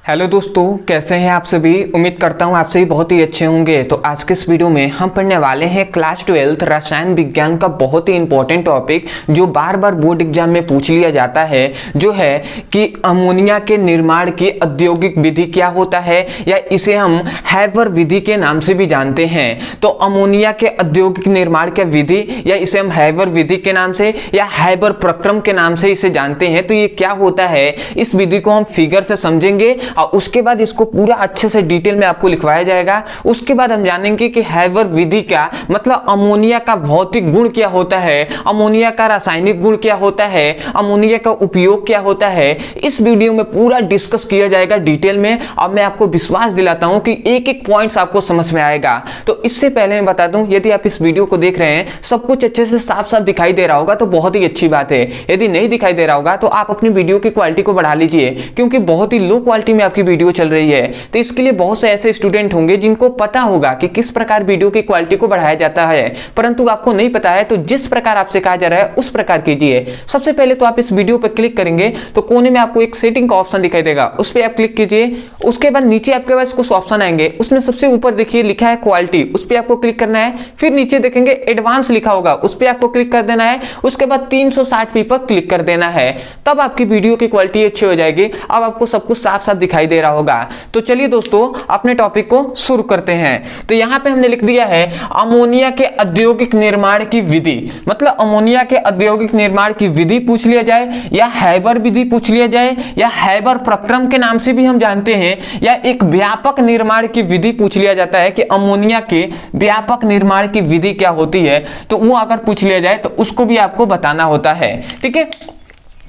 Hello दोस्तों, कैसे हैं आप सभी। उम्मीद करता हूं आप सभी बहुत ही अच्छे होंगे। तो आज के इस वीडियो में हम पढ़ने वाले हैं क्लास 12 रसायन विज्ञान का बहुत ही इंपॉर्टेंट टॉपिक जो बार बार बोर्ड एग्जाम में पूछ लिया जाता है, जो है कि अमोनिया के निर्माण की औद्योगिक विधि क्या होता है, या इसे हम हैबर विधि के नाम से भी जानते हैं। तो अमोनिया के औद्योगिक निर्माण की विधि, या इसे हम हैबर विधि के नाम से या हैबर प्रक्रम के नाम से इसे जानते हैं। तो ये क्या होता है, इस विधि को हम फिगर से समझेंगे और उसके बाद इसको पूरा अच्छे से डिटेल में आपको लिखवाया जाएगा। उसके बाद हम जानेंगे कि हैबर विधि का मतलब अमोनिया का भौतिक गुण क्या होता है, अमोनिया का रासायनिक गुण क्या होता है, अमोनिया का उपयोग क्या होता है। इस वीडियो में पूरा डिस्कस किया जाएगा डिटेल में। अब मैं आपको विश्वास दिलाता हूं कि एक एक पॉइंट्स आपको समझ में आएगा। तो इससे पहले मैं बता दूं, यदि आप इस वीडियो को देख रहे हैं, सब कुछ अच्छे से साफ साफ दिखाई दे रहा होगा तो बहुत ही अच्छी बात है। यदि नहीं दिखाई दे रहा होगा तो आप अपनी वीडियो की क्वालिटी को बढ़ा लीजिए, क्योंकि बहुत ही लो क्वालिटी में आपकी वीडियो चल रही है। तो इसके लिए बहुत से ऐसे स्टूडेंट होंगे जिनको पता होगा कि किस प्रकार वीडियो की क्वालिटी को बढ़ाया जाता है, परंतु आपको नहीं पता है। तो जिस प्रकार आपसे कहा जा रहा है उस प्रकार कीजिए। सबसे पहले तो आप इस वीडियो पर क्लिक करेंगे तो कोने में आपको एक सेटिंग का ऑप्शन दिखाई देगा, उस पर आप क्लिक कीजिए। उसके बाद नीचे आपके पास कुछ ऑप्शन आएंगे, उसमें सबसे ऊपर देखिए लिखा है क्वालिटी, उस पर आपको क्लिक करना है। फिर नीचे देखेंगे एडवांस लिखा होगा, उस पर आपको क्लिक कर देना है। उसके बाद 360p पर क्लिक कर देना है, तब आपकी वीडियो की क्वालिटी अच्छी हो जाएगी। अब आपको सब कुछ साफ साफ दिखाई दे रहा होगा। तो चलिए दोस्तों, अपने टॉपिक को शुरू करते हैं। तो यहां पे हमने लिख दिया है अमोनिया के औद्योगिक निर्माण की विधि, मतलब अमोनिया के औद्योगिक निर्माण की विधि पूछ लिया जाए, या हैबर विधि पूछ लिया जाए, या हैबर प्रक्रम के नाम से भी हम जानते हैं, या एक व्यापक निर्माण की विधि पूछ लिया जाता है कि अमोनिया के व्यापक निर्माण की विधि क्या होती है। तो वो अगर पूछ लिया जाए तो उसको भी आपको बताना होता है। ठीक है,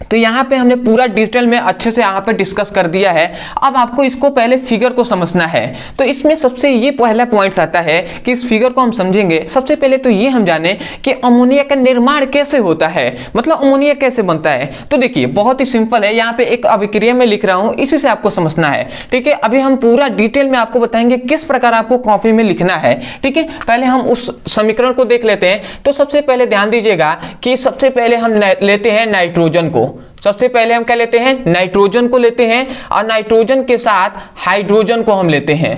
तो यहाँ पे हमने पूरा डिटेल में अच्छे से यहाँ पे डिस्कस कर दिया है। अब आपको इसको पहले फिगर को समझना है। तो इसमें सबसे ये पहला पॉइंट आता है कि इस फिगर को हम समझेंगे। सबसे पहले तो ये हम जाने कि अमोनिया का निर्माण कैसे होता है, मतलब अमोनिया कैसे बनता है। तो देखिए बहुत ही सिंपल है, यहाँ पे एक अभिक्रिया में लिख रहा हूँ, इसी से आपको समझना है। ठीक है, अभी हम पूरा डिटेल में आपको बताएंगे किस प्रकार आपको कॉपी में लिखना है। ठीक है, पहले हम उस समीकरण को देख लेते हैं। तो सबसे पहले ध्यान दीजिएगा कि सबसे पहले हम लेते हैं नाइट्रोजन को। सबसे पहले हम क्या लेते हैं, नाइट्रोजन को लेते हैं, और नाइट्रोजन के साथ हाइड्रोजन को हम लेते हैं।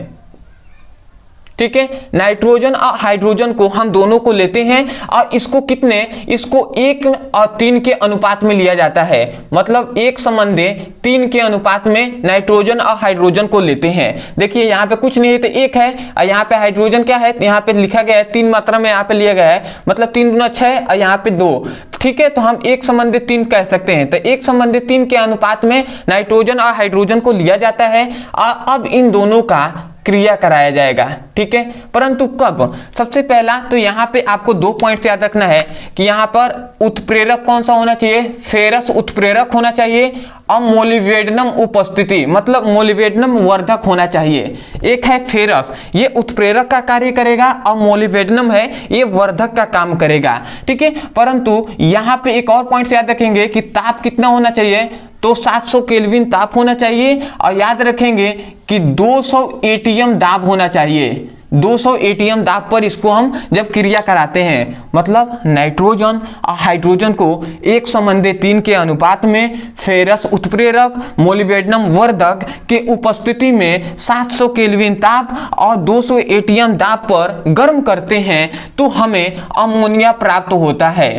ठीक है, नाइट्रोजन और हाइड्रोजन को हम दोनों को लेते हैं, और इसको कितने, इसको 1 और 3 के अनुपात में लिया जाता है। मतलब 1 संबंधी 3 के अनुपात में नाइट्रोजन और हाइड्रोजन को लेते हैं। देखिए यहाँ पे कुछ नहीं है तो 1 है, और यहाँ पे हाइड्रोजन क्या है, यहाँ पे लिखा गया है 3 मात्रा में यहाँ पे लिया गया है, मतलब 3 गुना 6 और यहाँ पे 2। ठीक है, तो हम 1 संबंधी 3 कह सकते हैं। तो 1 संबंधी 3 के अनुपात में नाइट्रोजन और हाइड्रोजन को लिया जाता है, और अब इन दोनों का क्रिया कराया जाएगा। ठीक है, परंतु कब, सबसे पहला तो यहाँ पे आपको 2 पॉइंट्स याद रखना है कि यहाँ पर उत्प्रेरक कौन सा होना चाहिए, फेरस उत्प्रेरक होना चाहिए, और मोलिब्डेनम उपस्थिति मतलब मोलिब्डेनम वर्धक होना चाहिए। एक है फेरस, ये उत्प्रेरक का कार्य करेगा, और मोलिब्डेनम है ये वर्धक का काम करेगा। ठीक है, परंतु यहाँ पे एक और पॉइंट याद रखेंगे कि ताप कितना होना चाहिए, तो 700 केल्विन ताप होना चाहिए, और याद रखेंगे कि 200 एटीएम दाब होना चाहिए। 200 एटीएम दाब पर इसको हम जब क्रिया कराते हैं, मतलब नाइट्रोजन और हाइड्रोजन को 1 संबंधी 3 के अनुपात में फेरस उत्प्रेरक मोलिब्डेनम वर्धक के उपस्थिति में 700 केल्विन ताप और 200 एटीएम दाब पर गर्म करते हैं, तो हमें अमोनिया प्राप्त होता है,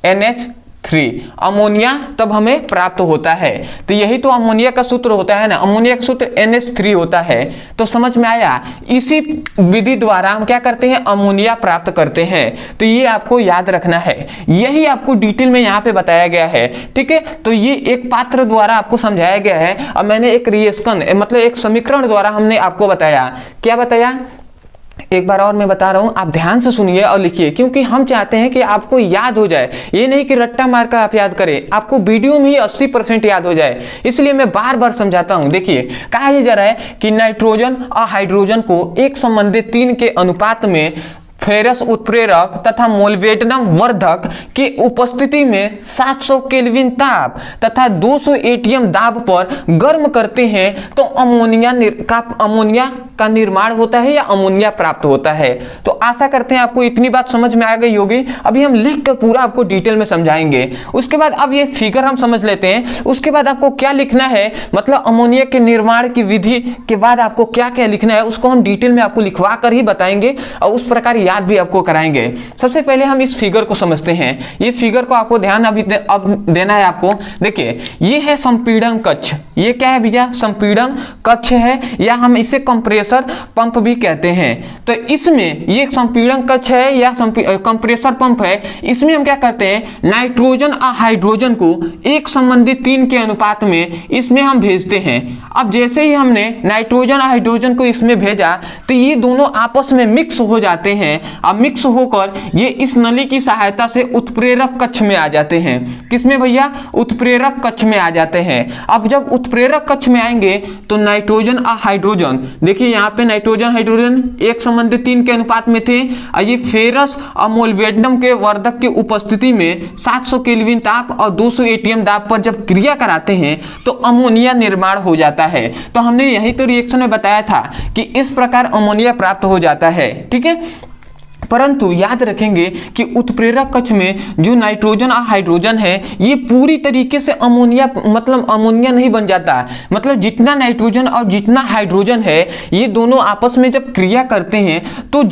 NH3 अमोनिया तब हमें प्राप्त होता है। तो यही तो अमोनिया का सूत्र होता है ना, अमोनिया का सूत्र NH3 होता है। तो समझ में आया, इसी विधि द्वारा हम क्या करते हैं, अमोनिया प्राप्त करते हैं। तो ये आपको याद रखना है, यही आपको डिटेल में यहाँ पे बताया गया है। ठीक है, तो ये एक पात्र द्वारा आपको समझाया गया है, और मैंने एक रिएक्शन मतलब एक समीकरण द्वारा हमने आपको बताया। क्या बताया, एक बार और मैं बता रहा हूं, आप ध्यान से सुनिए और लिखिए, क्योंकि हम चाहते हैं कि आपको याद हो जाए। ये नहीं कि रट्टा मार कर आप याद करें, आपको वीडियो में ही 80% याद हो जाए, इसलिए मैं बार बार समझाता हूं। देखिए कहा जा रहा है कि नाइट्रोजन और हाइड्रोजन को 1 संबंधी 3 के अनुपात में फेरस उत्प्रेरक तथा मोलिब्डेनम वर्धक के उपस्थिति में 700 केल्विन ताप तथा 200 एटीएम दाब पर गर्म करते हैं तो अमोनिया का निर्माण होता है या अमोनिया प्राप्त होता है। तो आशा करते हैं आपको इतनी बात समझ में आ गई होगी। अभी हम लिख कर पूरा आपको डिटेल में समझाएंगे। उसके बाद अब ये फिगर हम समझ लेते हैं। उसके बाद आपको क्या लिखना है, मतलब अमोनिया के निर्माण की विधि के बाद आपको क्या क्या लिखना है उसको हम डिटेल में आपको लिखवा कर ही बताएंगे और उस प्रकार याद भी आपको कराएंगे। सबसे पहले हम इस फिगर को समझते हैं। ये फिगर को आपको ध्यान अब देना है आपको। देखिए ये है संपीड़न कक्ष। ये क्या है भैया, संपीड़न कक्ष है या हम इसे कंप्रेसर पंप भी कहते हैं। तो इसमें ये संपीड़न कक्ष है या कंप्रेसर पंप है। इसमें हम क्या करते हैं, नाइट्रोजन और हाइड्रोजन को एक संबंधित 3 के अनुपात में इसमें हम भेजते हैं। अब जैसे ही हमने नाइट्रोजन और हाइड्रोजन को इसमें भेजा तो ये दोनों आपस में मिक्स हो जाते हैं। अब मिक्स होकर ये इस नली की सहायता से उत्प्रेरक कक्ष में आ जाते हैं। किसमें भैया, उत्प्रेरक कक्ष में आ जाते हैं। अब जब उत्प्रेरक कक्ष में आएंगे तो नाइट्रोजन और हाइड्रोजन, देखिए यहाँ पे नाइट्रोजन हाइड्रोजन एक संबंधित 3 के अनुपात में थे और ये फेरस और मोलिब्डेनम के वर्धक की उपस्थिति में 700 केल्विन ताप और 200 एटीएम दाब पर जब क्रिया कराते हैं तो अमोनिया निर्माण हो जाता है। तो हमने यही तो रिएक्शन में बताया था कि इस प्रकार अमोनिया प्राप्त हो जाता है। ठीक है, परंतु याद रखेंगे कि उत्प्रेरक कक्ष में जो नाइट्रोजन और हाइड्रोजन है ये पूरी तरीके से अमोनिया मतलब अमोनिया नहीं बन जाता। मतलब जितना नाइट्रोजन और जितना हाइड्रोजन है ये दोनों आपस में जब क्रिया करते हैं तो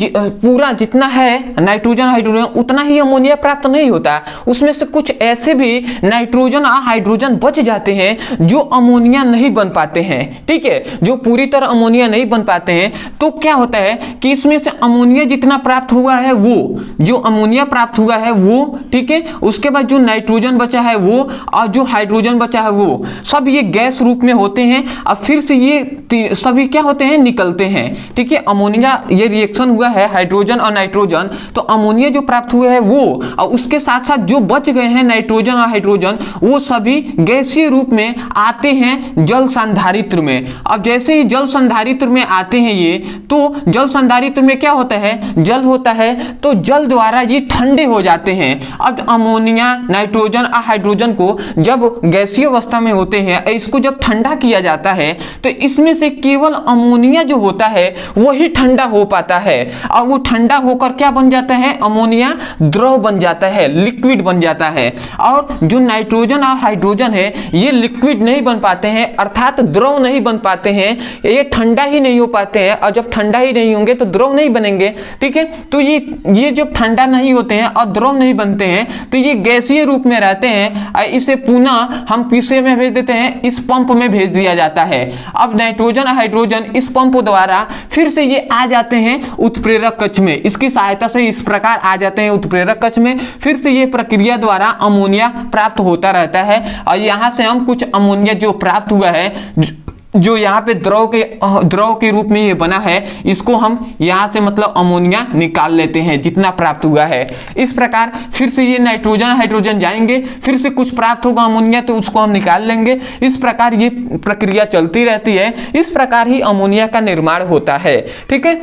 पूरा जितना है नाइट्रोजन हाइड्रोजन उतना ही अमोनिया प्राप्त नहीं होता। उसमें से कुछ ऐसे भी नाइट्रोजन और हाइड्रोजन बच जाते हैं जो अमोनिया नहीं बन पाते हैं। ठीक है, जो पूरी तरह अमोनिया नहीं बन पाते हैं तो क्या होता है कि इसमें से अमोनिया जितना प्राप्त हुआ है वो, जो अमोनिया प्राप्त हुआ है वो, ठीक है, उसके बाद जो नाइट्रोजन बचा है वो और जो हाइड्रोजन बचा है वो सब ये गैस रूप में होते हैं। अब फिर से ये सभी क्या होते हैं, निकलते हैं। ठीक है, अमोनिया ये रिएक्शन हुआ है हाइड्रोजन और नाइट्रोजन तो अमोनिया जो प्राप्त हुआ है वो और उसके साथ साथ जो बच गए हैं नाइट्रोजन और हाइड्रोजन वो सभी गैसीय रूप में आते हैं जल संधारित्र में। अब जैसे ही जल संधारित्र में आते हैं ये तो जल संधारित्र में क्या होता है, जल होता है तो जल द्वारा ये ठंडे हो जाते हैं। अब अमोनिया नाइट्रोजन और हाइड्रोजन को जब गैसीय अवस्था में होते हैं इसको जब ठंडा किया जाता है तो इसमें से केवल अमोनिया जो होता है वही ठंडा हो पाता है और वो ठंडा होकर क्या बन जाता है, अमोनिया द्रव बन जाता है, लिक्विड बन जाता है। और जो नाइट्रोजन और हाइड्रोजन है ये लिक्विड नहीं बन पाते हैं अर्थात द्रव नहीं बन पाते हैं, ये ठंडा ही नहीं हो पाते हैं और जब ठंडा ही नहीं होंगे तो द्रव नहीं बनेंगे। ठीक है, तो ये जब ठंडा नहीं होते हैं और द्रव नहीं बनते हैं तो ये गैसीय रूप में रहते हैं। इसे पुनः हम पीसे में भेज देते हैं, इस पंप में भेज दिया जाता है। अब नाइट्रोजन हाइड्रोजन इस पंप द्वारा फिर से ये आ जाते हैं उत्प्रेरक कक्ष में, इसकी सहायता से इस प्रकार आ जाते हैं उत्प्रेरक कक्ष में। फिर से ये प्रक्रिया द्वारा अमोनिया प्राप्त होता रहता है और यहां से हम कुछ अमोनिया जो प्राप्त हुआ है जो यहाँ पे द्रव के रूप में ये बना है इसको हम यहाँ से मतलब अमोनिया निकाल लेते हैं जितना प्राप्त हुआ है। इस प्रकार फिर से ये नाइट्रोजन हाइड्रोजन जाएंगे, फिर से कुछ प्राप्त होगा अमोनिया तो उसको हम निकाल लेंगे। इस प्रकार ये प्रक्रिया चलती रहती है। इस प्रकार ही अमोनिया का निर्माण होता है। ठीक है,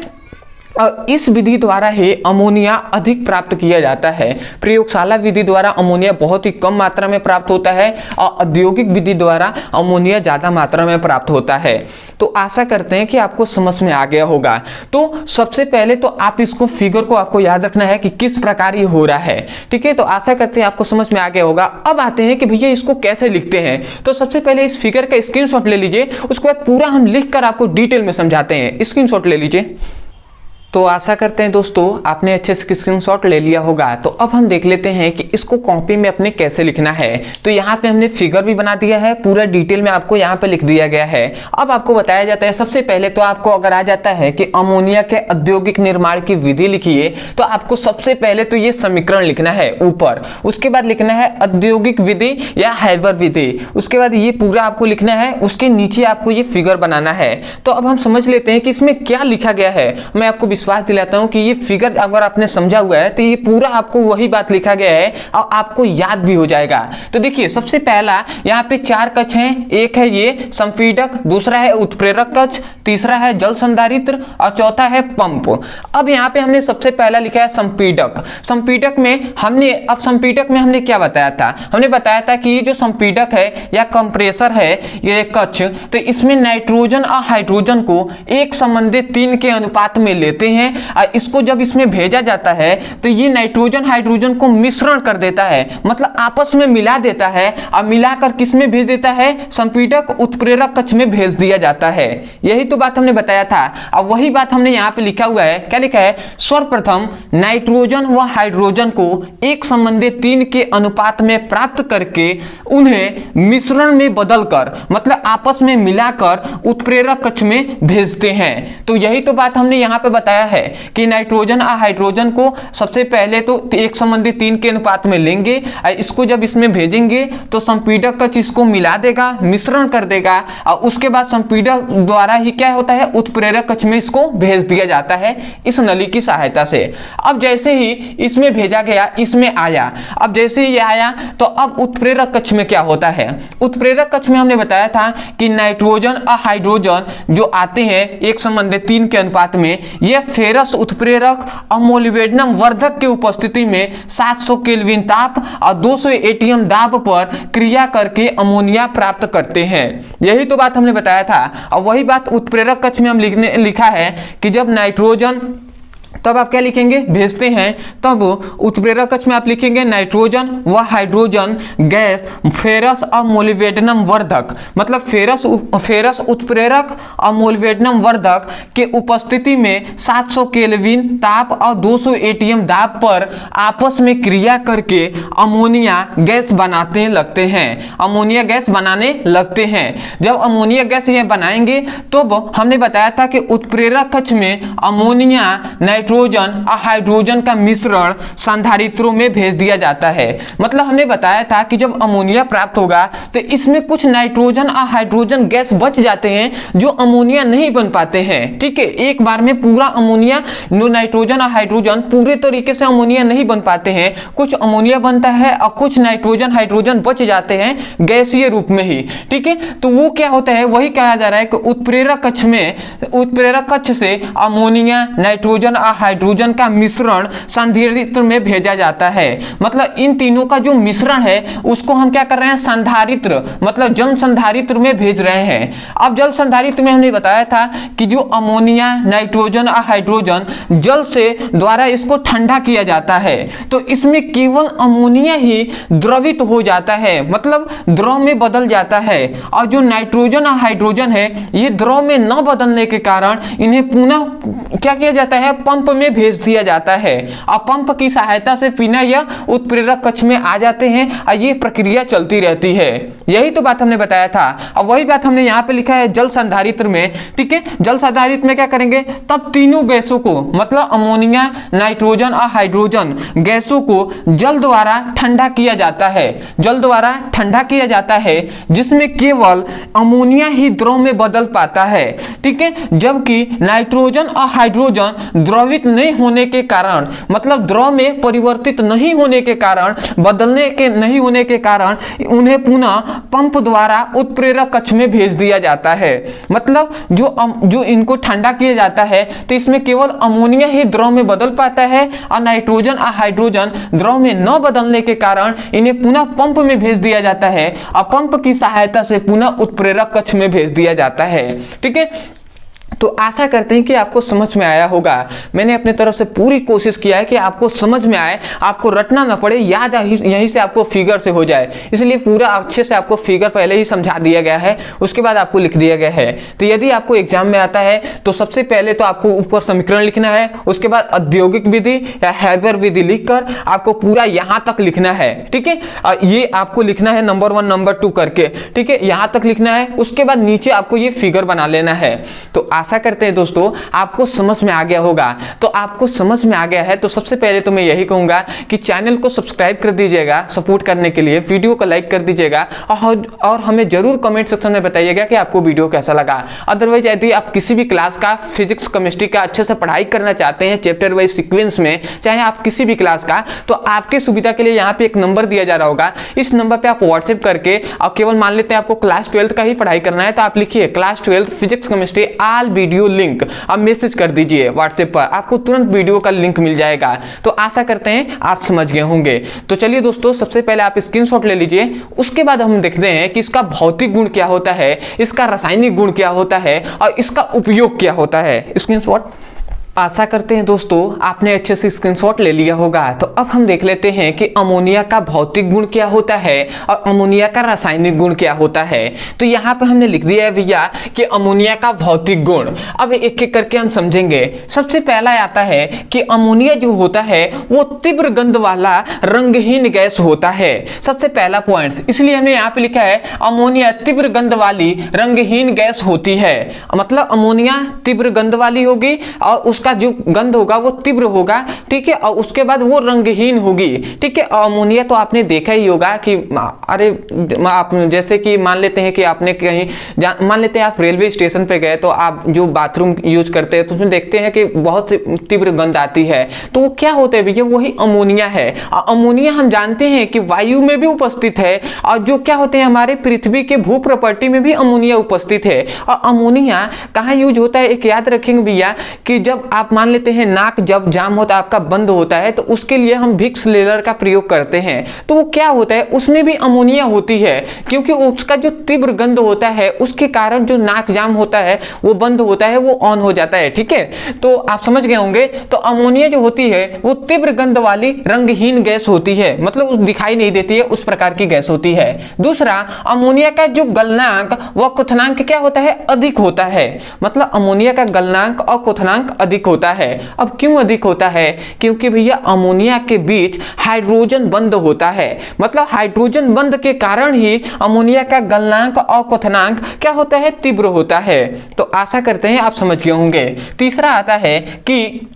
और इस विधि द्वारा ही अमोनिया अधिक प्राप्त किया जाता है। प्रयोगशाला विधि द्वारा अमोनिया बहुत ही कम मात्रा में प्राप्त होता है और औद्योगिक विधि द्वारा अमोनिया ज़्यादा मात्रा में प्राप्त होता है। तो आशा करते हैं कि आपको समझ में आ गया होगा। तो सबसे पहले तो आप इसको फिगर को आपको याद रखना है कि किस प्रकार ये हो रहा है। ठीक है, तो आशा करते हैं आपको समझ में आ गया होगा। अब आते हैं कि भैया इसको कैसे लिखते हैं। तो सबसे पहले इस फिगर का स्क्रीनशॉट ले लीजिए, उसके बाद पूरा हम लिख कर आपको डिटेल में समझाते हैं। स्क्रीनशॉट ले लीजिए। तो आशा करते हैं दोस्तों आपने अच्छे से स्क्रीनशॉट ले लिया होगा। तो अब हम देख लेते हैं कि इसको कॉपी में अपने कैसे लिखना है। तो यहाँ पे हमने फिगर भी बना दिया है, पूरा डिटेल में आपको यहाँ पे लिख दिया गया है। अब आपको बताया जाता है, सबसे पहले तो आपको अगर आ जाता है कि अमोनिया के औद्योगिक निर्माण की विधि लिखिए तो आपको सबसे पहले तो ये समीकरण लिखना है ऊपर, उसके बाद लिखना है औद्योगिक विधि या हैबर विधि, उसके बाद ये पूरा आपको लिखना है, उसके नीचे आपको ये फिगर बनाना है। तो अब हम समझ लेते हैं कि इसमें क्या लिखा गया है। मैं आपको विश्वास दिलाता हूं कि ये फिगर अगर आपने समझा हुआ है तो ये पूरा आपको वही बात लिखा गया है और आपको याद भी हो जाएगा। तो देखिए सबसे पहला यहाँ पे 4 कक्ष हैं, एक है ये संपीडक, दूसरा है उत्प्रेरक कक्ष, तीसरा है जल संधारित्र और चौथा है पंप। अब यहाँ पे हमने सबसे पहला लिखा है संपीडक। संपीडक में हमने क्या बताया था? हमने बताया था कि ये जो संपीडक है या कंप्रेसर है ये कक्ष, तो इसमें नाइट्रोजन और हाइड्रोजन को एक संबंधित 3 के अनुपात में लेते हैं और इसको जब इसमें भेजा जाता है तो ये नाइट्रोजन हाइड्रोजन को मिश्रण कर देता है, मतलब आपस में मिला देता है और मिलाकर किस में भेज देता है? संपीडक उत्प्रेरक कक्ष में भेज दिया जाता है। यही तो बात हमने बताया था। अब वही बात हमने यहाँ पे लिखा हुआ है, क्या लिखा है? सर्वप्रथम नाइट्रोजन व हाइड्रोजन को एक संबंधित 3 के अनुपात में प्राप्त करके उन्हें मिश्रण में बदलकर, मतलब आपस में मिलाकर उत्प्रेरक कक्ष में भेजते हैं। तो यही तो बात हमने यहाँ पे बताया है कि नाइट्रोजन और हाइड्रोजन को सबसे पहले तो एक संबंधित 3 के अनुपात में लेंगे, इसको जब इसमें भेजेंगे तो संपीडक कक्ष इसको मिला देगा, मिश्रण कर देगा और उसके बाद संपीडक द्वारा ही क्या होता है? उत्प्रेरक कक्ष में इसको भेज दिया जाता है इस नली की सहायता से। अब जैसे ही इसमें भेजा गया, इसमें आया, अब जैसे ही आया तो अब उत्प्रेरक कक्ष में क्या होता है? उत्प्रेरक कक्ष में हमने बताया था कि नाइट्रोजन और हाइड्रोजन जो आते हैं एक संबंधित 3 के अनुपात में, यह फेरस उत्प्रेरक और मोलिब्डेनम वर्धक की उपस्थिति में 700 केल्विन ताप और 200 एटीएम दाब पर क्रिया करके अमोनिया प्राप्त करते हैं। यही तो बात हमने बताया था। और वही बात उत्प्रेरक कक्ष में हम लिखा है कि जब नाइट्रोजन, तब आप क्या लिखेंगे? भेजते हैं, तब उत्प्रेरक कक्ष में आप लिखेंगे नाइट्रोजन व हाइड्रोजन गैस फेरस और मोलिब्डेनम वर्धक, मतलब फेरस उत्प्रेरक और मोलिब्डेनम वर्धक के उपस्थिति में 700 केल्विन ताप और 200 एटीएम दाब पर आपस में क्रिया करके अमोनिया गैस बनाने लगते हैं। अमोनिया गैस बनाने लगते हैं। जब अमोनिया गैस ये बनाएंगे तो हमने बताया था कि उत्प्रेरक कक्ष में अमोनिया, नाइट्रोजन और हाइड्रोजन का मिश्रण संधारित्रों में भेज दिया जाता है। मतलब हमने बताया था कि जब अमोनिया प्राप्त होगा तो इसमें कुछ नाइट्रोजन और हाइड्रोजन गैस बच जाते हैं जो अमोनिया नहीं बन पाते हैं। ठीक है, एक बार में पूरा अमोनिया, नाइट्रोजन और हाइड्रोजन पूरे तरीके से अमोनिया नहीं बन पाते हैं, कुछ अमोनिया बनता है और कुछ नाइट्रोजन हाइड्रोजन बच जाते हैं गैसीय रूप में ही। ठीक है, तो वो क्या होता है? वही कहा जा रहा है कि उत्प्रेरक कक्ष से अमोनिया, नाइट्रोजन और हाइड्रोजन का मिश्रण संधारित्र में भेजा जाता है। मतलब इन तीनों का जो मिश्रण है उसको हम क्या कर रहे हैं? संधारित्र, मतलब जल संधारित्र में भेज रहे हैं। अब जल संधारित्र में हमने बताया था कि जो अमोनिया, नाइट्रोजन और हाइड्रोजन जल से द्वारा इसको ठंडा किया जाता है, तो इसमें केवल अमोनिया ही द्रवित हो जाता है, मतलब द्रव में बदल जाता है। और जो नाइट्रोजन और हाइड्रोजन है ये द्रव में न बदलने के कारण इन्हें पुनः क्या किया जाता है? पंप में भेज दिया जाता है और पंप की सहायता से पुनः यह उत्प्रेरक कक्ष में आ जाते हैं और ये प्रक्रिया चलती रहती है। यही तो बात हमने बताया था। अब वही बात हमने यहाँ पे लिखा है जल संधारित्र में। ठीक है, जल संधारित्र में क्या करेंगे? तब तीनों गैसों को, मतलब अमोनिया, नाइट्रोजन और हाइड्रोजन गैसों को जल द्वारा ठंडा किया जाता है। जल द्वारा ठंडा किया जाता है जिसमें केवल अमोनिया ही द्रव में बदल पाता है। ठीक है, जबकि नाइट्रोजन और हाइड्रोजन द्रवित नहीं होने के कारण, मतलब द्रव में परिवर्तित नहीं होने के कारण, बदलने के नहीं होने के कारण उन्हें पुनः पंप द्वारा उत्प्रेरक कक्ष में भेज दिया जाता है। मतलब जो इनको ठंडा किया जाता है तो इसमें केवल अमोनिया ही द्रव में बदल पाता है और नाइट्रोजन और हाइड्रोजन द्रव में न बदलने के कारण इन्हें पुनः पंप में भेज दिया जाता है और पंप की सहायता से पुनः उत्प्रेरक कक्ष में भेज दिया जाता है। ठीक है, तो आशा करते हैं कि आपको समझ में आया होगा। मैंने अपने तरफ से पूरी कोशिश किया है कि आपको समझ में आए, आपको रटना ना पड़े, याद यहीं से आपको फिगर से हो जाए, इसलिए पूरा अच्छे से आपको फिगर पहले ही समझा दिया गया है, उसके बाद आपको लिख दिया गया है। तो यदि आपको एग्जाम में आता है तो सबसे पहले तो आपको ऊपर समीकरण लिखना है, उसके बाद औद्योगिक विधि या हैबर विधि लिखकर आपको पूरा यहाँ तक लिखना है। ठीक है, ये आपको लिखना है नंबर 1 नंबर 2 करके। ठीक है, यहाँ तक लिखना है, उसके बाद नीचे आपको ये फिगर बना लेना है। तो आशा करते हैं दोस्तों आपको समझ में आ गया होगा। तो आपको समझ में आ गया है तो सबसे पहले तो मैं यही कहूंगा कि चैनल को सब्सक्राइब कर दीजिएगा सपोर्ट करने के लिए, वीडियो को लाइक कर दीजिएगा और हमें जरूर कमेंट सेक्शन में बताइएगा कि आपको वीडियो कैसा लगा। अदरवाइज यदि आप किसी भी क्लास का फिजिक्स केमिस्ट्री का अच्छे से पढ़ाई करना चाहते हैं चैप्टर वाइज सीक्वेंस में, चाहे आप किसी भी क्लास का, तो आपके सुविधा के लिए यहाँ पे एक नंबर दिया जा रहा होगा। इस नंबर पे आप व्हाट्सएप करके और केवल मान लेते हैं आपको क्लास 12 का ही पढ़ाई करना है तो आप लिखिए class 12 physics chemistry all video link, आप मैसेज कर दीजिए व्हाट्सएप पर, आपको तुरंत वीडियो का लिंक मिल जाएगा। तो आशा करते हैं आप समझ गए होंगे। तो चलिए दोस्तों सबसे पहले आप स्क्रीनशॉट ले लीजिए, उसके बाद हम देखते हैं कि इसका भौतिक गुण क्या होता है, इसका रासायनिक गुण क्या होता है और इसका उपयोग क्या होता है। स्क्रीनशॉट। आशा करते हैं दोस्तों आपने अच्छे से स्क्रीनशॉट ले लिया होगा। तो अब हम देख लेते हैं कि अमोनिया का भौतिक गुण क्या होता है और अमोनिया का रासायनिक गुण क्या होता है। तो यहाँ पे हमने लिख दिया है भैया कि अमोनिया का भौतिक गुण। अब एक एक करके हम समझेंगे। सबसे पहला आता है कि अमोनिया जो होता है वो तीव्र गंध वाला रंगहीन गैस होता है। सबसे पहला पॉइंट, इसलिए हमने यहाँ पे लिखा है अमोनिया तीव्र गंध वाली रंगहीन गैस होती है। मतलब अमोनिया तीव्र गंध वाली होगी और उसका जो गंध होगा वो तीव्र होगा, ठीक है, और उसके बाद वो रंगहीन होगी, ठीक है। अमोनिया तो आपने देखा ही होगा कि अरे आप जैसे कि मान लेते हैं कि आपने कहीं मान लेते हैं आप रेलवे स्टेशन पे गए तो आप जो बाथरूम यूज करते हैं तो उसमें देखते हैं कि बहुत तीव्र गंध आती है। तो वो क्या होता है भैया, वही अमोनिया है। अमोनिया हम जानते हैं कि वायु में भी उपस्थित है और जो क्या होते हैं हमारे पृथ्वी के भू प्रॉपर्टी में भी अमोनिया उपस्थित है। और अमोनिया कहाँ यूज होता है, एक याद रखेंगे भैया कि जब आप मान लेते हैं नाक जब जाम होता है आपका बंद होता है तो उसके लिए हम विक्स लेयर का प्रयोग करते हैं। तो वो क्या होता है, उसमें भी अमोनिया होती है क्योंकि उसका जो तीव्र गंध होता है उसके कारण जो नाक जाम होता है वो बंद होता है, वो ऑन हो जाता है, ठीक है। तो आप समझ गए होंगे। तो अमोनिया जो होती है वो तीव्र गंध वाली रंगहीन गैस होती है, मतलब दिखाई नहीं देती है, उस प्रकार की गैस होती है। दूसरा, अमोनिया का जो गलनांक व क्वथनांक क्या होता है, अधिक होता है। मतलब अमोनिया का गलनांक और क्वथनांक अधिक होता है। अब क्यों अधिक होता है, क्योंकि भैया अमोनिया के बीच हाइड्रोजन बंध होता है। मतलब हाइड्रोजन बंध के कारण ही अमोनिया का गलनांक और क्वथनांक क्या होता है, तीव्र होता है। तो आशा करते हैं आप समझ गए होंगे। तीसरा आता है कि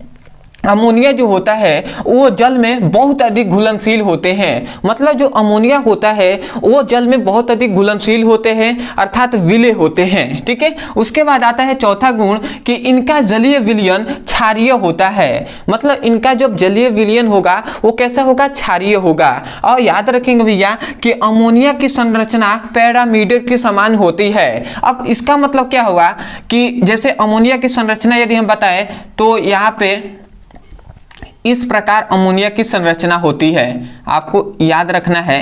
अमोनिया जो होता है वो जल में बहुत अधिक घुलनशील होते हैं। मतलब जो अमोनिया होता है वो जल में बहुत अधिक घुलनशील होते हैं, अर्थात विलेय होते हैं, ठीक है। उसके बाद आता है चौथा गुण कि इनका जलीय विलयन क्षारीय होता है। मतलब इनका जब जलीय विलयन होगा वो कैसा होगा, क्षारीय होगा। और याद रखेंगे भैया कि अमोनिया की संरचना पैरामीटर के समान होती है। अब इसका मतलब क्या होगा कि जैसे अमोनिया की संरचना यदि हम बताएं तो यहाँ पे इस प्रकार अमोनिया की संरचना होती है। आपको याद रखना है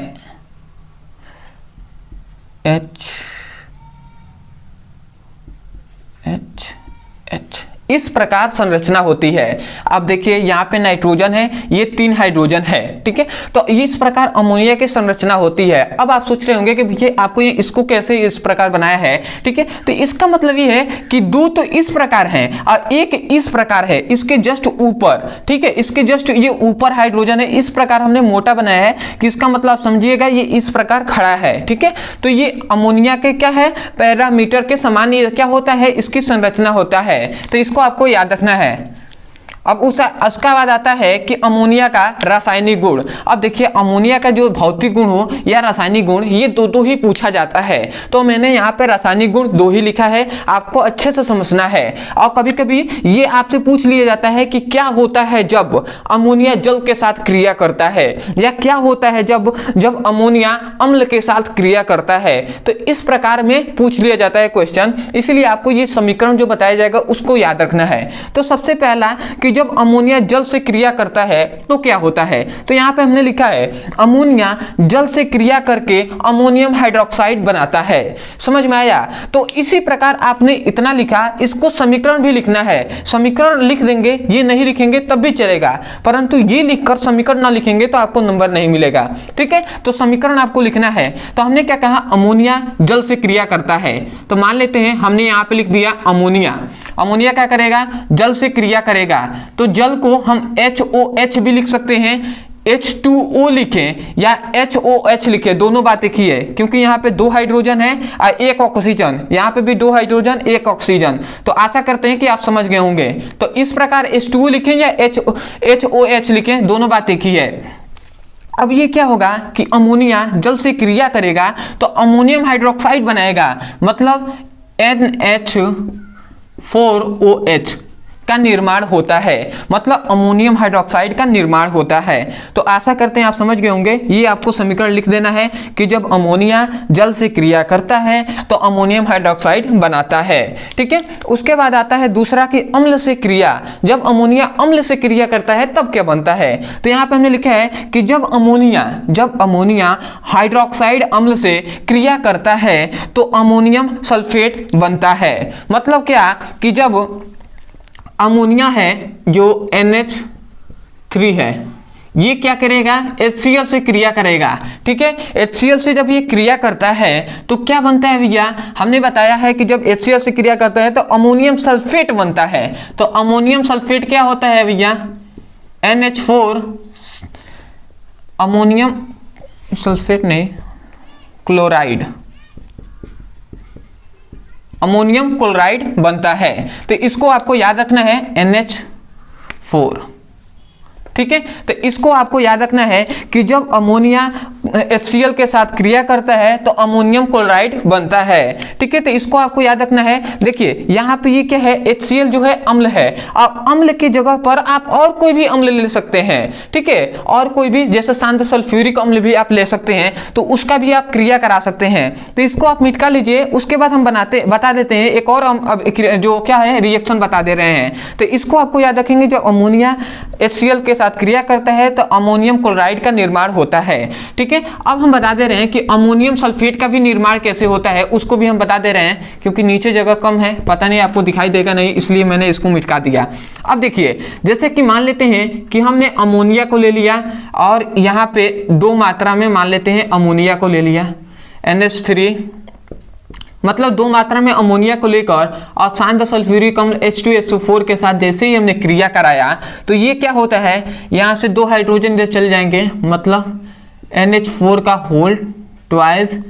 H इस प्रकार संरचना होती है। अब देखिए यहाँ पे नाइट्रोजन है, ये 3 हाइड्रोजन है, ठीक है। तो इस प्रकार अमोनिया की संरचना होती है। अब आप सोच रहे होंगे कि भैया आपको ये इसको कैसे इस प्रकार बनाया है, ठीक है। तो इसका मतलब ये है कि 2 तो इस प्रकार हैं और एक इस प्रकार है, इसके जस्ट ऊपर, ठीक है, इसके जस्ट ये ऊपर हाइड्रोजन है। इस प्रकार हमने मोटा बनाया है कि इसका मतलब समझिएगा ये इस प्रकार खड़ा है, ठीक है। तो ये अमोनिया के क्या है, पैरामीटर के समान ये क्या होता है, इसकी संरचना होता है। तो इसको आपको याद रखना है। अब उसका बाद आता है कि अमोनिया का रासायनिक गुण। अब देखिए अमोनिया का जो भौतिक गुण हो या रासायनिक गुण, ये दो ही पूछा जाता है। तो मैंने यहाँ पे रासायनिक गुण 2 ही लिखा है, आपको अच्छे से समझना है। और कभी कभी ये आपसे पूछ लिया जाता है कि क्या होता है जब अमोनिया जल के साथ क्रिया करता है, या क्या होता है जब अमोनिया अम्ल के साथ क्रिया करता है। तो इस प्रकार में पूछ लिया जाता है क्वेश्चन, इसलिए आपको ये समीकरण जो बताया जाएगा उसको याद रखना है। तो सबसे पहला कि जब अमोनिया जल से क्रिया करता है तो क्या होता है। तो यहाँ पे हमने लिखा है अमोनिया जल से क्रिया करके अमोनियम हाइड्रोक्साइड बनाता है। समझ में आया। तो इसी प्रकार आपने इतना लिखा, इसको समीकरण भी लिखना है। समीकरण लिख देंगे, ये नहीं लिखेंगे तब भी चलेगा, परंतु ये लिखकर समीकरण ना लिखेंगे तो आपको नंबर नहीं मिलेगा, ठीक है। तो समीकरण आपको लिखना है। तो हमने क्या कहा, अमोनिया जल से क्रिया करता है। तो मान लेते हैं हमने यहाँ पे लिख दिया अमोनिया। अमोनिया क्या करेगा, जल से क्रिया करेगा। तो जल को हम HOH भी लिख सकते हैं, H2O लिखें या HOH लिखें, दोनों बातें की है, क्योंकि यहाँ पे 2 हाइड्रोजन है और 1 ऑक्सीजन, यहाँ पे भी 2 हाइड्रोजन 1 ऑक्सीजन। तो आशा करते हैं कि आप समझ गए होंगे। तो इस प्रकार H2O लिखें या HOH लिखें, दोनों बातें की है। अब ये क्या होगा कि अमोनिया जल से क्रिया करेगा तो अमोनियम हाइड्रोक्साइड बनाएगा, मतलब NH4OH का निर्माण होता है, मतलब अमोनियम हाइड्रोक्साइड का निर्माण होता है। तो आशा करते हैं आप समझ गए होंगे। ये आपको समीकरण लिख देना है कि जब अमोनिया जल से क्रिया करता है तो अमोनियम हाइड्रोक्साइड बनाता है। ठीक है, उसके बाद आता है दूसरा कि अम्ल से क्रिया। जब अमोनिया अम्ल से क्रिया करता है तब क्या बनता है? तो यहाँ पे हमने लिखा है कि जब अमोनिया हाइड्रोक्साइड अम्ल से क्रिया करता है तो अमोनियम सल्फेट बनता है। मतलब क्या कि जब अमोनिया है जो NH3 है, ये क्या करेगा? HCl से क्रिया करेगा। ठीक है, HCl से जब ये क्रिया करता है तो क्या बनता है भैया? हमने बताया है कि जब HCl से क्रिया करता है तो अमोनियम सल्फेट बनता है। तो अमोनियम सल्फेट क्या होता है भैया? NH4, अमोनियम सल्फेट नहीं, क्लोराइड, अमोनियम क्लोराइड बनता है। तो इसको आपको याद रखना है NH4। ठीक है, तो इसको आपको याद रखना है कि जब अमोनिया HCl के साथ क्रिया करता है तो अमोनियम क्लोराइड बनता है। ठीक है, तो इसको आपको याद रखना है। देखिए यहाँ पे ये क्या है? HCl जो है अम्ल है, और अम्ल की जगह पर आप और कोई भी अम्ल ले सकते हैं। ठीक है, और कोई भी, जैसे शांत सल्फ्यूरिक अम्ल भी आप ले सकते हैं, तो उसका भी आप क्रिया करा सकते हैं। तो इसको आप मिटा लीजिए। उसके बाद हम बता देते हैं एक और अब जो क्या है रिएक्शन बता दे रहे हैं। तो इसको आपको याद रखेंगे, जब अमोनिया HCl के साथ क्रिया करता है तो अमोनियम क्लोराइड का निर्माण होता है। ठीक है, अब हम बता दे रहे हैं कि अमोनियम सल्फेट का भी निर्माण कैसे होता है, उसको भी हम बता दे रहे हैं। क्योंकि नीचे जगह कम है, पता नहीं आपको दिखाई देगा नहीं, इसलिए मैंने इसको मिटा दिया। अब देखिए, जैसे कि मान लेते हैं कि हमने अमोनिया को ले लिया और यहाँ पे 2 मात्रा में मान लेते हैं अमोनिया को ले लिया, NH3, मतलब 2 मात्रा में अमोनिया को लेकर और शांत सल्फ्यूरिक अम्ल H2SO4 के साथ जैसे ही हमने क्रिया कराया तो ये क्या होता है? यहाँ से 2 हाइड्रोजन इधर चले जाएंगे, मतलब NH4 का होल ट्वाइस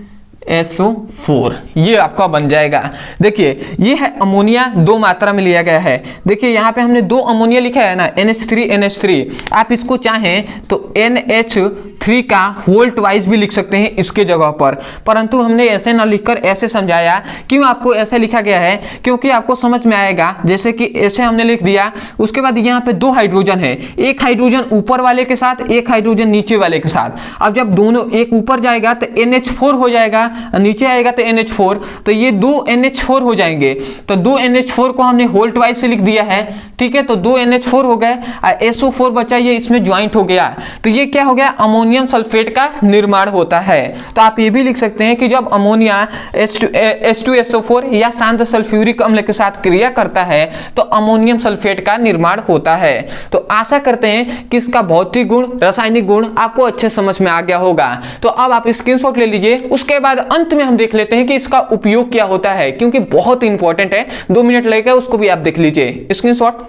SO4, ये आपका बन जाएगा। देखिए ये है अमोनिया 2 मात्रा में लिया गया है। देखिए यहाँ पे हमने 2 अमोनिया लिखा है ना, NH3। आप इसको चाहें तो NH3 का होल ट्वाइस भी लिख सकते हैं इसके जगह पर, परंतु हमने ऐसे ना लिखकर ऐसे समझाया। क्यों आपको ऐसे लिखा गया है? क्योंकि आपको समझ में आएगा। जैसे कि ऐसे हमने लिख दिया, उसके बाद यहाँ पे 2 हाइड्रोजन है, एक हाइड्रोजन ऊपर वाले के साथ, एक हाइड्रोजन नीचे वाले के साथ। अब जब दोनों, एक ऊपर जाएगा तो NH4 हो जाएगा, नीचे आएगा तो NH4, तो ये 2 NH4 हो जाएंगे। तो 2 NH4 को हमने होल ट्वाइस से लिख दिया है। ठीक है, तो 2 NH4 हो गए, SO4 बचा, ये इसमें ज्वाइंट हो गया। तो ये क्या हो गया? अमोनियम सल्फेट का निर्माण होता है। तो आप ये भी लिख सकते हैं कि जब अमोनिया H2SO4 या शांत सल्फ्यूरिक अम्ल के साथ क्रिया करता है तो अमोनियम सल्फेट का निर्माण होता है। तो आशा करते हैं कि इसका भौतिक गुण, रासायनिक गुण आपको अच्छे समझ में आ गया होगा। तो अब आप स्क्रीनशॉट ले लीजिए। उसके बाद अंत में हम देख लेते हैं कि इसका उपयोग क्या होता है, क्योंकि बहुत इंपॉर्टेंट है। 2 मिनट लगेगा, उसको भी आप देख लीजिए स्क्रीनशॉट।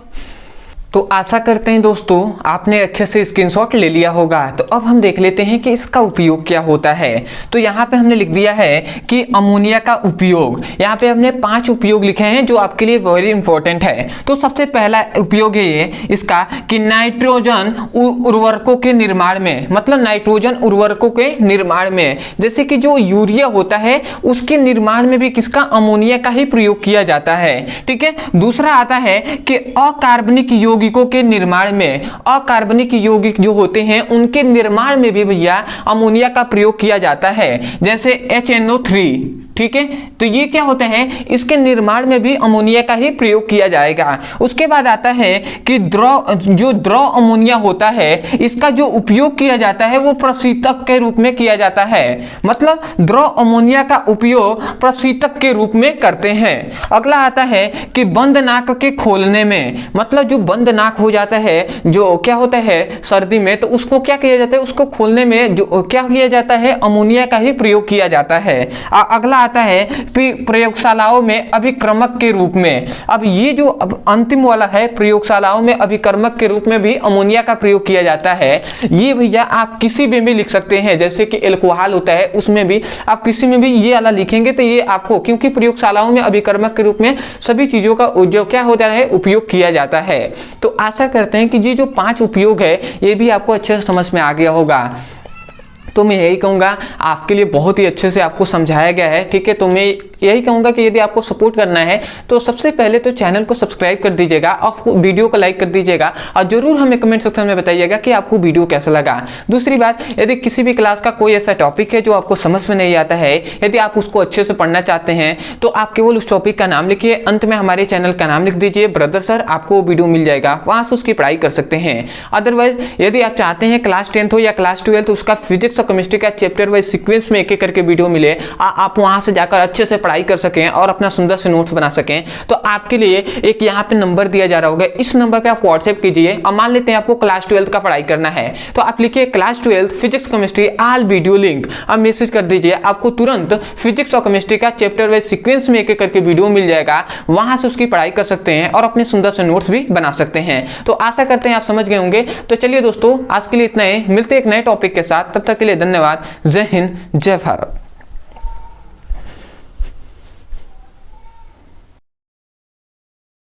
तो आशा करते हैं दोस्तों आपने अच्छे से स्क्रीनशॉट ले लिया होगा। तो अब हम देख लेते हैं कि इसका उपयोग क्या होता है। तो यहाँ पे हमने लिख दिया है कि अमोनिया का उपयोग, यहाँ पे हमने 5 उपयोग लिखे हैं जो आपके लिए वेरी इंपॉर्टेंट है। तो सबसे पहला उपयोग है ये इसका कि नाइट्रोजन उर्वरकों के निर्माण में, मतलब नाइट्रोजन उर्वरकों के निर्माण में, जैसे कि जो यूरिया होता है उसके निर्माण में भी किसका? अमोनिया का ही प्रयोग किया जाता है। ठीक है, दूसरा आता है कि अकार्बनिक यौगिकों के निर्माण में, अकार्बनिक यौगिक जो होते हैं उनके निर्माण में भी भैया अमोनिया का प्रयोग किया जाता है, जैसे HNO3। ठीक है, तो ये क्या होता है? इसके निर्माण में भी अमोनिया का ही प्रयोग किया जाएगा। उसके बाद आता है कि द्रव अमोनिया होता है, इसका जो उपयोग किया जाता है वो प्रशीतक के रूप में किया जाता है, मतलब द्रव अमोनिया का उपयोग प्रशीतक के रूप में करते हैं। अगला आता है कि बंद नाक के खोलने में, मतलब जो बंद नाक हो जाता है, जो क्या होता है सर्दी में, तो उसको क्या किया जाता है? उसको खोलने में जो क्या किया जाता है? अमोनिया का ही प्रयोग किया जाता है। अगला आता है प्रयोगशालाओं में अभिक्रमक के रूप में। अब ये जो अब अंतिम वाला है, प्रयोगशालाओं में अभिक्रमक के रूप में भी अमोनिया का प्रयोग किया जाता है। ये भैया आप किसी में भी लिख सकते हैं, जैसे कि एल्कोहल होता है उसमें भी आप किसी में भी ये वाला लिखेंगे तो ये आपको, क्योंकि प्रयोगशालाओं में अभिक्रमक के रूप में सभी चीजों का जो क्या होता है उपयोग किया जाता है। तो आशा करते हैं कि ये जो 5 उपयोग है ये भी आपको अच्छे से समझ में आ गया होगा। तो मैं यही कहूँगा, आपके लिए बहुत ही अच्छे से आपको समझाया गया है, ठीक है। तो मैं यही कहूँगा कि यदि आपको सपोर्ट करना है तो सबसे पहले तो चैनल को सब्सक्राइब कर दीजिएगा और वीडियो को लाइक कर दीजिएगा और जरूर हमें कमेंट सेक्शन में बताइएगा कि आपको वीडियो कैसा लगा। दूसरी बात, यदि किसी भी क्लास का कोई ऐसा टॉपिक है जो आपको समझ में नहीं आता है, यदि आप उसको अच्छे से पढ़ना चाहते हैं तो आप केवल उस टॉपिक का नाम लिखिए, अंत में हमारे चैनल का नाम लिख दीजिए ब्रदर सर, आपको वीडियो मिल जाएगा, वहां से उसकी पढ़ाई कर सकते हैं। अदरवाइज यदि आप चाहते हैं क्लास 10th हो या क्लास 12th उसका फिजिक्स और केमिस्ट्री का चैप्टर वाइज सीक्वेंस में एक एक करके वीडियो मिले, आप वहां से जाकर अच्छे से पढ़ाई कर सकें और अपना सुंदर से नोट्स बना सकें, तो आपके लिए एक यहाँ पे नंबर दिया जा रहा होगा, इस नंबर पे आप व्हाट्सएप कीजिए। और मान लेते हैं आपको क्लास 12th का पढ़ाई करना है तो आप लिखिए class 12th physics chemistry all video link, अब मैसेज कर दीजिए, आपको तुरंत फिजिक्स और केमिस्ट्री का चैप्टर वाइज सीक्वेंस में एक एक करके वीडियो मिल जाएगा, वहां से उसकी पढ़ाई कर सकते हैं और अपने सुंदर से नोट्स भी बना सकते हैं। तो आशा करते हैं आप समझ गए होंगे। तो चलिए दोस्तों, आज के लिए इतना ही, मिलते हैं एक नए टॉपिक के साथ, तब तक के लिए धन्यवाद। जय हिंद, जय भारत।